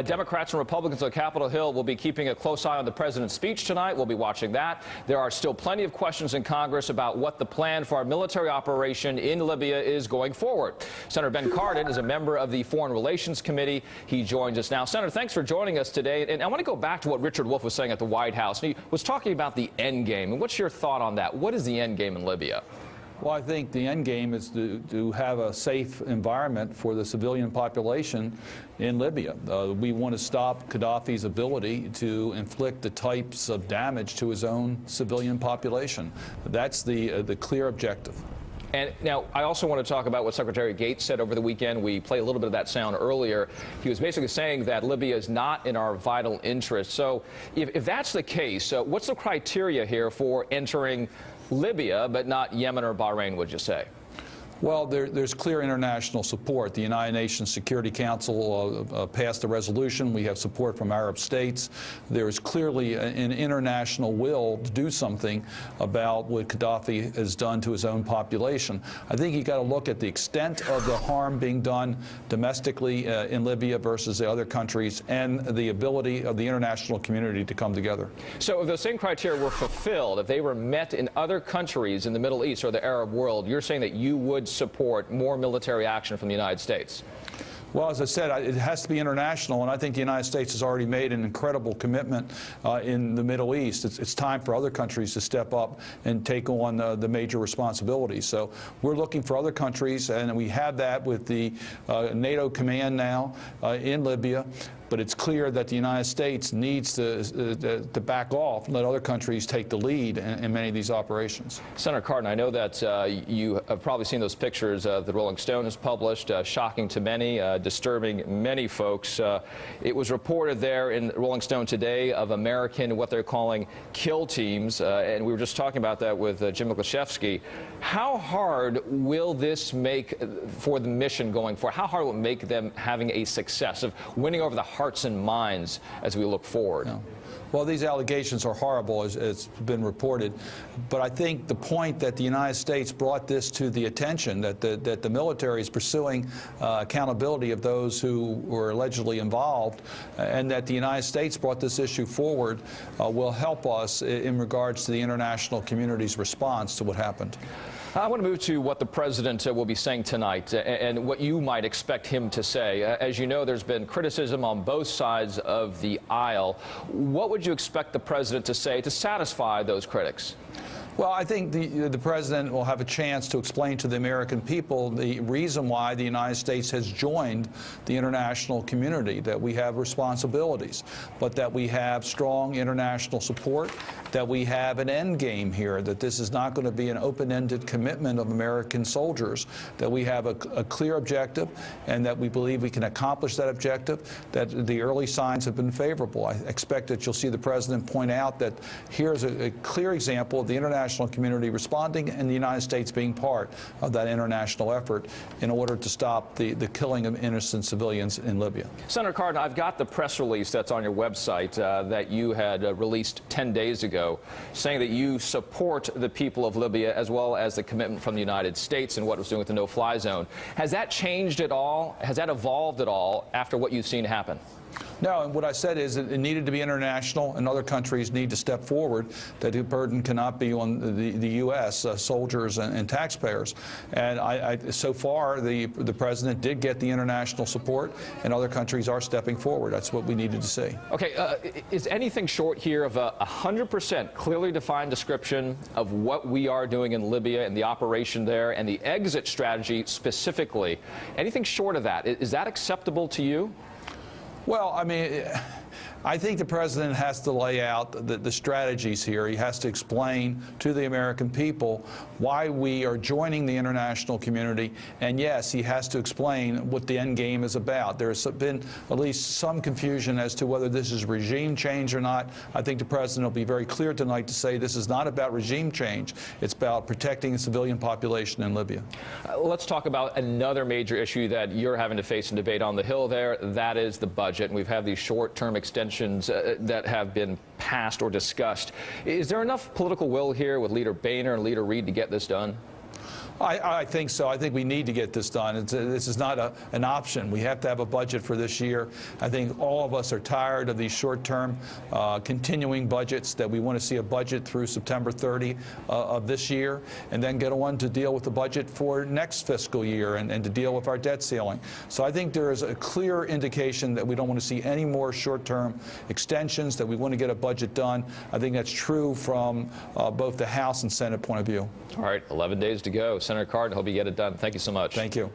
Democrats and Republicans on Capitol Hill will be keeping a close eye on the president's speech tonight. We'll be watching that. There are still plenty of questions in Congress about what the plan for our military operation in Libya is going forward. Senator Ben Cardin is a member of the Foreign Relations Committee. He joins us now. Senator, thanks for joining us today. And I want to go back to what Richard Wolff was saying at the White House. He was talking about the end game. And what's your thought on that? What is the end game in Libya? Well, I think the end game is to have a safe environment for the civilian population in Libya. We want to stop Gaddafi's ability to inflict the types of damage to his own civilian population. That's the clear objective. And now, I also want to talk about what Secretary Gates said over the weekend. We played a little bit of that sound earlier. He was basically saying that Libya is not in our vital interest. So if that's the case, what's the criteria here for entering Libya, but not Yemen or Bahrain, would you say? Well, there's clear international support. The United Nations Security Council passed a resolution. We have support from Arab states. There is clearly an international will to do something about what Gaddafi has done to his own population. I think you've got to look at the extent of the harm being done domestically in Libya versus the other countries and the ability of the international community to come together. So if those same criteria were fulfilled, if they were met in other countries in the Middle East or the Arab world, you're saying that you would support more military action from the United States? Well, as I said, it has to be international, and I think the United States has already made an incredible commitment in the Middle East. It's time for other countries to step up and take on the major responsibilities. So we're looking for other countries, and we have that with the NATO command now in Libya. But it's clear that the United States needs to back off and let other countries take the lead in many of these operations. Senator Cardin, I know that you have probably seen those pictures that Rolling Stone has published, shocking to many, disturbing many folks. It was reported there in Rolling Stone today of American, what they're calling kill teams, and we were just talking about that with Jim Miklaszewski. How hard will this make for the mission going forward? How hard will it make them having a success of winning over the hearts and minds as we look forward? Yeah. Well, these allegations are horrible, as it's been reported. But I think the point that the United States brought this to the attention, that the military is pursuing accountability of those who were allegedly involved, and that the United States brought this issue forward, will help us in regards to the international community's response to what happened. I want to move to what the president will be saying tonight and what you might expect him to say. As you know, there's been criticism on both sides of the aisle. What would you expect the president to say to satisfy those critics? Well, I think the president will have a chance to explain to the American people the reason why the United States has joined the international community, that we have responsibilities, but that we have strong international support, that we have an end game here, that this is not going to be an open-ended commitment of American soldiers, that we have a clear objective, and that we believe we can accomplish that objective, that the early signs have been favorable. I expect that you'll see the president point out that here's a clear example of the international community responding and the United States being part of that international effort in order to stop the killing of innocent civilians in Libya. Senator Cardin, I've got the press release that's on your website that you had released 10 days ago, saying that you support the people of Libya as well as the commitment from the United States and what it was doing with the no-fly zone. Has that changed at all? Has that evolved at all after what you've seen happen? No, and what I said is that it needed to be international, and other countries need to step forward, that the burden cannot be on the U.S. Soldiers and taxpayers. And so far, the president did get the international support, and other countries are stepping forward. That's what we needed to see. Okay, is anything short here of a 100% clearly defined description of what we are doing in Libya and the operation there and the exit strategy specifically? Anything short of that, is that acceptable to you? Well, I mean, I think the president has to lay out the strategies here. He has to explain to the American people why we are joining the international community. And yes, he has to explain what the end game is about. There's been at least some confusion as to whether this is regime change or not. I think the president will be very clear tonight to say this is not about regime change. It's about protecting the civilian population in Libya. Let's talk about another major issue that you're having to face and debate on the Hill there. That is the budget. And we've had these short-term extensions that have been passed or discussed. Is there enough political will here with Leader Boehner and Leader Reid to get this done? I think so. I think we need to get this done. This is not an option. We have to have a budget for this year. I think all of us are tired of these short-term continuing budgets, that we want to see a budget through September 30 of this year, and then get on to deal with the budget for next fiscal year and to deal with our debt ceiling. So I think there is a clear indication that we don't want to see any more short-term extensions, that we want to get a budget done. I think that's true from both the House and Senate point of view. All right, 11 days to go. Senator Cardin, hope you get it done. Thank you so much. Thank you.